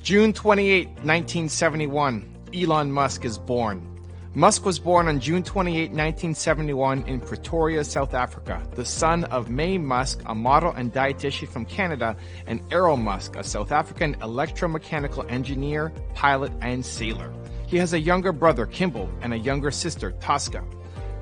June 28, 1971, Elon Musk is born. Musk was born on June 28, 1971 in Pretoria, South Africa, the son of May Musk, a model and dietitian from Canada, and Errol Musk, a South African electromechanical engineer, pilot, and sailor. He has a younger brother, Kimball, and a younger sister, Tosca.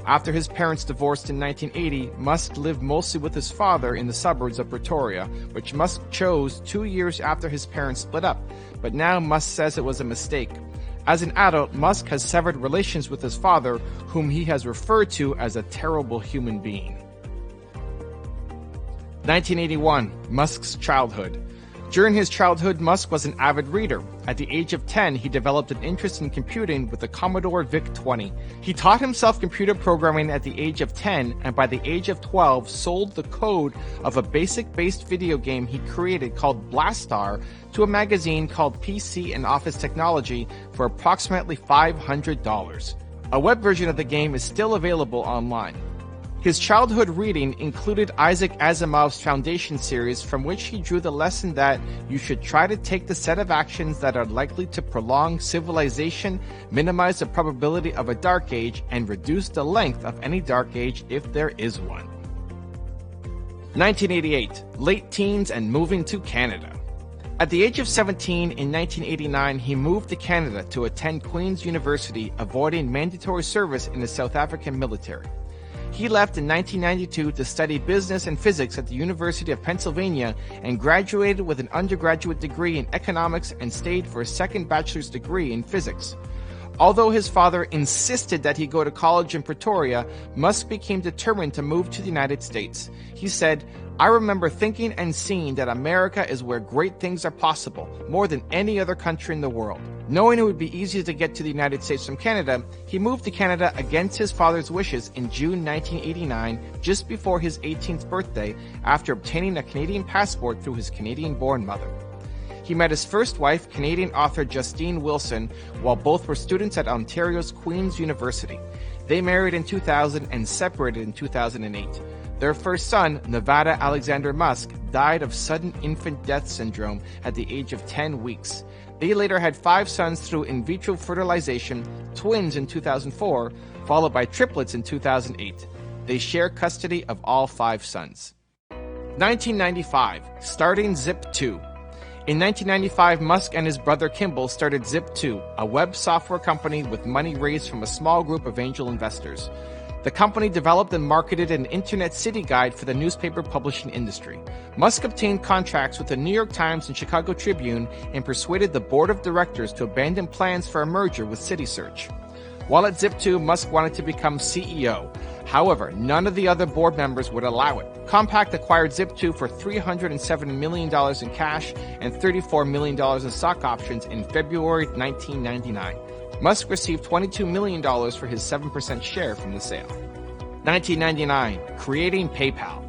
After his parents divorced in 1980, Musk lived mostly with his father in the suburbs of Pretoria, which Musk chose 2 years after his parents split up, but now Musk says it was a mistake. As an adult, Musk has severed relations with his father, whom he has referred to as a terrible human being. 1981, Musk's childhood. During his childhood, Musk was an avid reader. At the age of 10, he developed an interest in computing with the Commodore VIC-20. He taught himself computer programming at the age of 10, and by the age of 12, sold the code of a BASIC-based video game he created called Blastar to a magazine called PC and Office Technology for approximately $500. A web version of the game is still available online. His childhood reading included Isaac Asimov's Foundation series, from which he drew the lesson that you should try to take the set of actions that are likely to prolong civilization, minimize the probability of a dark age, and reduce the length of any dark age if there is one. 1988, late teens and moving to Canada. At the age of 17 in 1989, he moved to Canada to attend Queen's University, avoiding mandatory service in the South African military. He left in 1992 to study business and physics at the University of Pennsylvania and graduated with an undergraduate degree in economics and stayed for a second bachelor's degree in physics. Although his father insisted that he go to college in Pretoria, Musk became determined to move to the United States. He said, "I remember thinking and seeing that America is where great things are possible, more than any other country in the world." Knowing it would be easier to get to the United States from Canada, he moved to Canada against his father's wishes in June 1989, just before his 18th birthday, after obtaining a Canadian passport through his Canadian-born mother. He met his first wife, Canadian author Justine Wilson, while both were students at Ontario's Queen's University. They married in 2000 and separated in 2008. Their first son, Nevada Alexander Musk, died of sudden infant death syndrome at the age of 10 weeks. They later had 5 sons through in vitro fertilization, twins in 2004, followed by triplets in 2008. They share custody of all 5 sons. 1995, starting Zip2. In 1995, Musk and his brother Kimball started Zip2, a web software company with money raised from a small group of angel investors. The company developed and marketed an internet city guide for the newspaper publishing industry. Musk obtained contracts with the New York Times and Chicago Tribune and persuaded the board of directors to abandon plans for a merger with CitySearch. While at Zip2, Musk wanted to become CEO. However, none of the other board members would allow it. Compaq acquired Zip2 for $307 million in cash and $34 million in stock options in February 1999. Musk received $22 million for his 7% share from the sale. 1999, creating PayPal.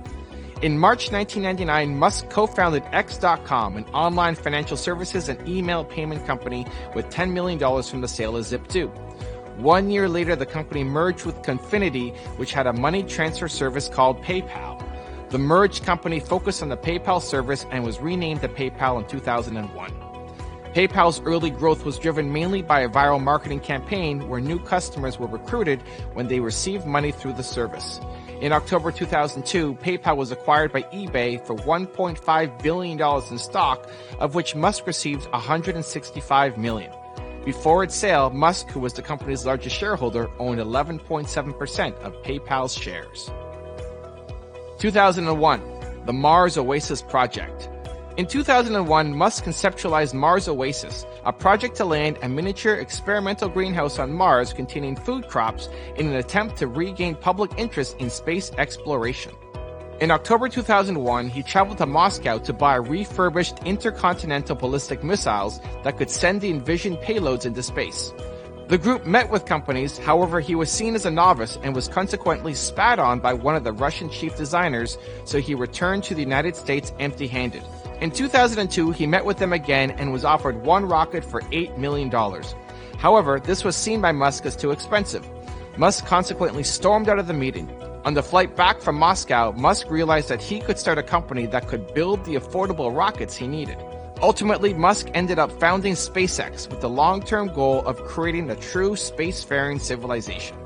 In March 1999, Musk co-founded X.com, an online financial services and email payment company, with $10 million from the sale of Zip2. 1 year later, the company merged with Confinity, which had a money transfer service called PayPal. The merged company focused on the PayPal service and was renamed to PayPal in 2001. PayPal's early growth was driven mainly by a viral marketing campaign where new customers were recruited when they received money through the service. In October 2002, PayPal was acquired by eBay for $1.5 billion in stock, of which Musk received $165 million. Before its sale, Musk, who was the company's largest shareholder, owned 11.7% of PayPal's shares. 2001, the Mars Oasis Project. In 2001, Musk conceptualized Mars Oasis, a project to land a miniature experimental greenhouse on Mars containing food crops in an attempt to regain public interest in space exploration. In October 2001, he traveled to Moscow to buy refurbished intercontinental ballistic missiles that could send the envisioned payloads into space. The group met with companies, however he was seen as a novice and was consequently spat on by one of the Russian chief designers, so he returned to the United States empty-handed. In 2002, he met with them again and was offered one rocket for $8 million. However, this was seen by Musk as too expensive. Musk consequently stormed out of the meeting. On the flight back from Moscow, Musk realized that he could start a company that could build the affordable rockets he needed. Ultimately, Musk ended up founding SpaceX with the long-term goal of creating a true spacefaring civilization.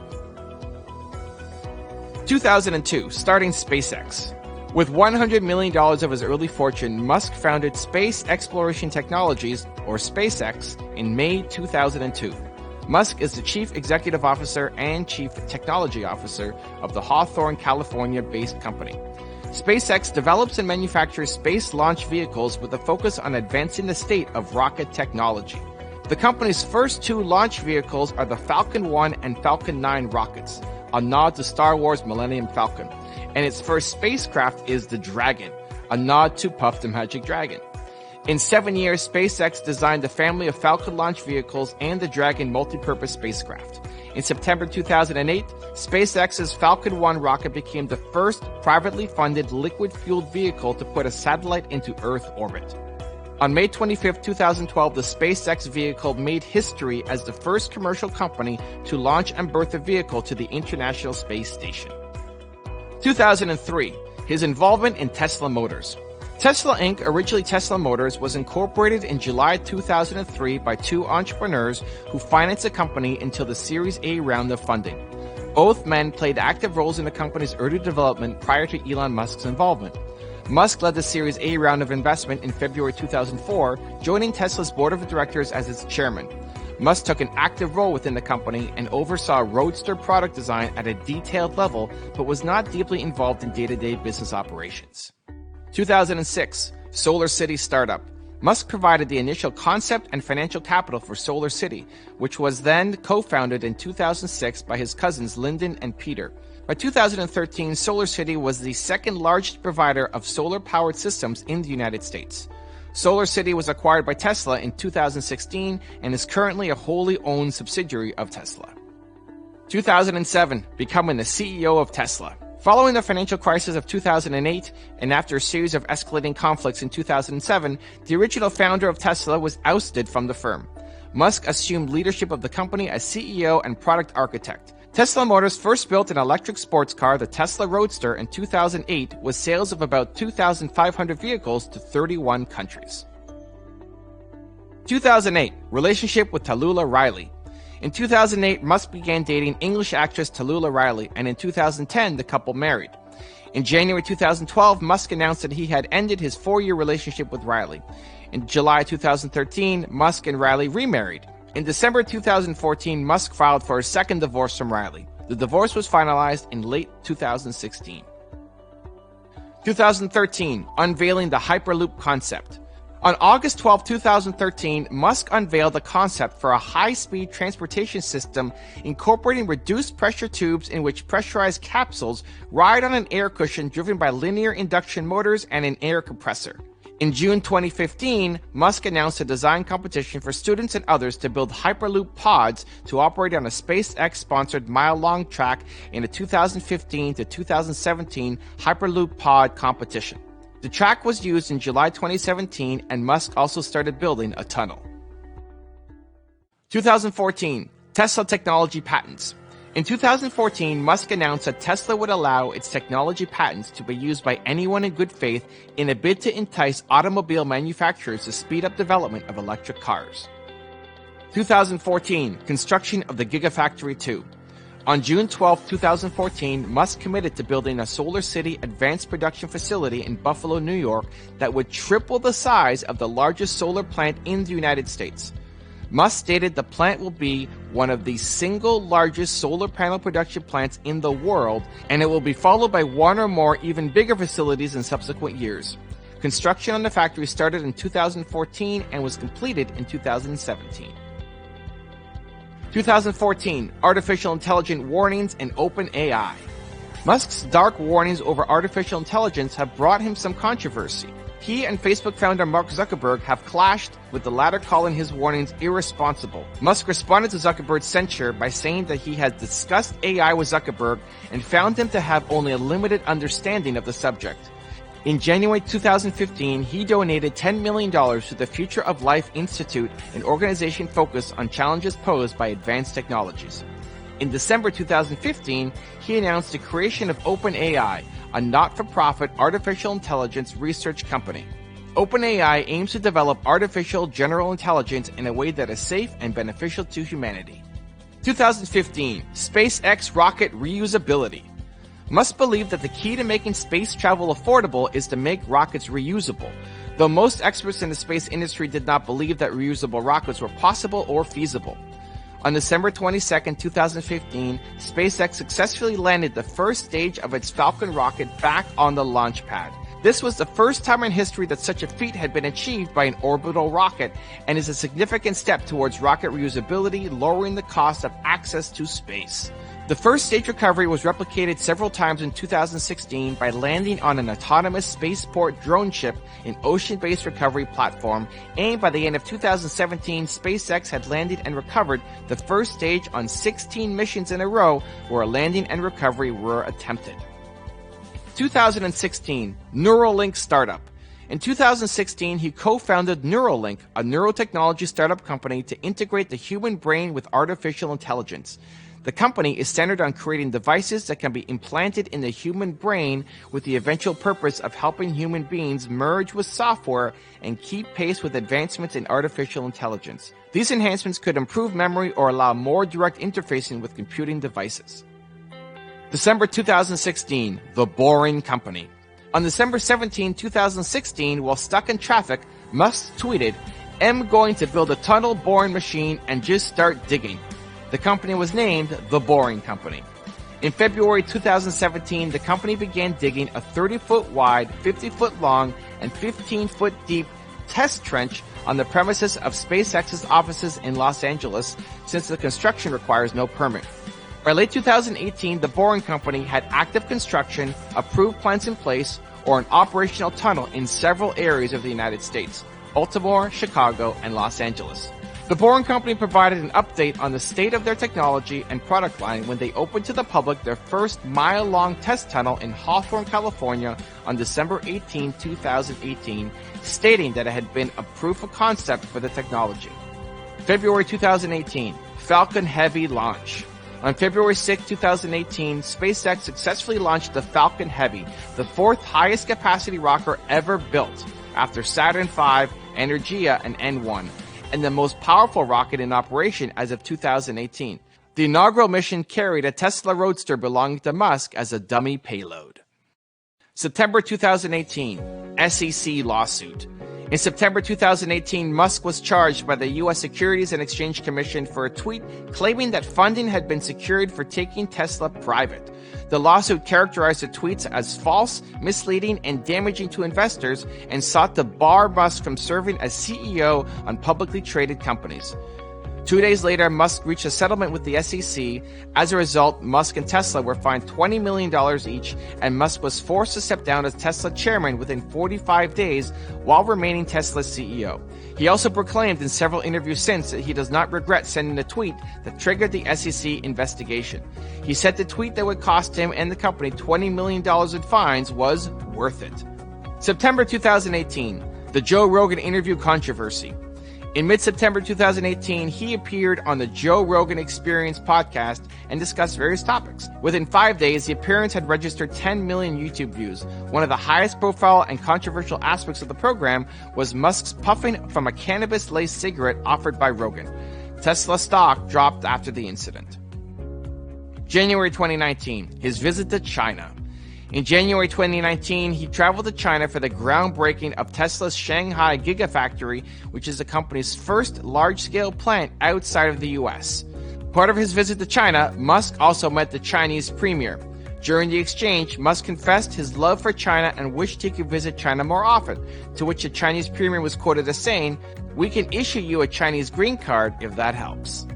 2002, starting SpaceX. With $100 million of his early fortune, Musk founded Space Exploration Technologies, or SpaceX, in May 2002. Musk is the Chief Executive Officer and Chief Technology Officer of the Hawthorne, California-based company. SpaceX develops and manufactures space launch vehicles with a focus on advancing the state of rocket technology. The company's first two launch vehicles are the Falcon 1 and Falcon 9 rockets, a nod to Star Wars Millennium Falcon, and its first spacecraft is the Dragon, a nod to Puff the Magic Dragon. In 7 years, SpaceX designed a family of Falcon launch vehicles and the Dragon multi-purpose spacecraft. In September 2008, SpaceX's Falcon 1 rocket became the first privately funded liquid-fueled vehicle to put a satellite into Earth orbit. On May 25, 2012, the SpaceX vehicle made history as the first commercial company to launch and berth a vehicle to the International Space Station. 2003, his involvement in Tesla Motors. Tesla Inc., originally Tesla Motors, was incorporated in July 2003 by two entrepreneurs who financed the company until the Series A round of funding. Both men played active roles in the company's early development prior to Elon Musk's involvement. Musk led the Series A round of investment in February 2004, joining Tesla's board of directors as its chairman. Musk took an active role within the company and oversaw Roadster product design at a detailed level, but was not deeply involved in day-to-day business operations. 2006, Solar City startup. Musk provided the initial concept and financial capital for Solar City, which was then co-founded in 2006 by his cousins Lyndon and Peter. By 2013, Solar City was the second largest provider of solar-powered systems in the United States. Solar City was acquired by Tesla in 2016 and is currently a wholly owned subsidiary of Tesla. 2007, becoming the CEO of Tesla. Following the financial crisis of 2008, and after a series of escalating conflicts in 2007, the original founder of Tesla was ousted from the firm. Musk assumed leadership of the company as CEO and product architect. Tesla Motors first built an electric sports car, the Tesla Roadster, in 2008, with sales of about 2,500 vehicles to 31 countries. 2008, relationship with Tallulah Riley. In 2008, Musk began dating English actress Tallulah Riley, and in 2010, the couple married. In January 2012, Musk announced that he had ended his 4-year relationship with Riley. In July 2013, Musk and Riley remarried. In December 2014, Musk filed for a second divorce from Riley. The divorce was finalized in late 2016. 2013, unveiling the Hyperloop concept. On August 12, 2013, Musk unveiled the concept for a high-speed transportation system incorporating reduced pressure tubes in which pressurized capsules ride on an air cushion driven by linear induction motors and an air compressor. In June 2015, Musk announced a design competition for students and others to build Hyperloop pods to operate on a SpaceX-sponsored mile-long track in a 2015 to 2017 Hyperloop pod competition. The track was used in July 2017, and Musk also started building a tunnel. 2014, Tesla technology patents. In 2014, Musk announced that Tesla would allow its technology patents to be used by anyone in good faith in a bid to entice automobile manufacturers to speed up development of electric cars. 2014, construction of the Gigafactory 2. On June 12, 2014, Musk committed to building a Solar City advanced production facility in Buffalo, New York that would triple the size of the largest solar plant in the United States. Musk stated the plant will be one of the single largest solar panel production plants in the world, and it will be followed by one or more even bigger facilities in subsequent years. Construction on the factory started in 2014 and was completed in 2017. 2014, artificial intelligence warnings and open AI. Musk's dark warnings over artificial intelligence have brought him some controversy. He and Facebook founder Mark Zuckerberg have clashed, with the latter calling his warnings irresponsible. Musk responded to Zuckerberg's censure by saying that he had discussed AI with Zuckerberg and found him to have only a limited understanding of the subject. In January 2015, he donated $10 million to the Future of Life Institute, an organization focused on challenges posed by advanced technologies. In December 2015, he announced the creation of OpenAI, a not-for-profit artificial intelligence research company. OpenAI aims to develop artificial general intelligence in a way that is safe and beneficial to humanity. 2015, SpaceX rocket reusability. Musk believed that the key to making space travel affordable is to make rockets reusable, though most experts in the space industry did not believe that reusable rockets were possible or feasible. On December 22, 2015, SpaceX successfully landed the first stage of its Falcon rocket back on the launch pad. This was the first time in history that such a feat had been achieved by an orbital rocket and is a significant step towards rocket reusability, lowering the cost of access to space. The first stage recovery was replicated several times in 2016 by landing on an autonomous spaceport drone ship in ocean-based recovery platform, and by the end of 2017, SpaceX had landed and recovered the first stage on 16 missions in a row where a landing and recovery were attempted. 2016, Neuralink startup. In 2016, he co-founded Neuralink, a neurotechnology startup company to integrate the human brain with artificial intelligence. The company is centered on creating devices that can be implanted in the human brain with the eventual purpose of helping human beings merge with software and keep pace with advancements in artificial intelligence. These enhancements could improve memory or allow more direct interfacing with computing devices. December 2016, The Boring Company. On December 17, 2016, while stuck in traffic, Musk tweeted, "I'm going to build a tunnel boring machine and just start digging." The company was named The Boring Company. In February 2017, the company began digging a 30-foot wide, 50-foot long, and 15-foot deep test trench on the premises of SpaceX's offices in Los Angeles, since the construction requires no permit. By late 2018, the Boring Company had active construction, approved plans in place, or an operational tunnel in several areas of the United States: Baltimore, Chicago, and Los Angeles. The Boring Company provided an update on the state of their technology and product line when they opened to the public their first mile-long test tunnel in Hawthorne, California on December 18, 2018, stating that it had been a proof of concept for the technology. February 2018, Falcon Heavy launch. On February 6, 2018, SpaceX successfully launched the Falcon Heavy, the fourth highest capacity rocket ever built, after Saturn V, Energia, and N1, and the most powerful rocket in operation as of 2018. The inaugural mission carried a Tesla Roadster belonging to Musk as a dummy payload. September 2018, SEC lawsuit. In September 2018, Musk was charged by the U.S. Securities and Exchange Commission for a tweet claiming that funding had been secured for taking Tesla private. The lawsuit characterized the tweets as false, misleading, and damaging to investors, and sought to bar Musk from serving as CEO on publicly traded companies. 2 days later, Musk reached a settlement with the SEC. As a result, Musk and Tesla were fined $20 million each, and Musk was forced to step down as Tesla chairman within 45 days while remaining Tesla's CEO. He also proclaimed in several interviews since that he does not regret sending a tweet that triggered the SEC investigation. He said the tweet that would cost him and the company $20 million in fines was worth it. September 2018, the Joe Rogan interview controversy. In mid-September 2018, he appeared on the Joe Rogan Experience podcast and discussed various topics. Within 5 days, the appearance had registered 10 million YouTube views. One of the highest profile and controversial aspects of the program was Musk's puffing from a cannabis-laced cigarette offered by Rogan. Tesla stock dropped after the incident. January 2019, his visit to China. In January 2019, he traveled to China for the groundbreaking of Tesla's Shanghai Gigafactory, which is the company's first large-scale plant outside of the US. Part of his visit to China, Musk also met the Chinese premier. During the exchange, Musk confessed his love for China and wished he could visit China more often, to which the Chinese premier was quoted as saying, "We can issue you a Chinese green card if that helps."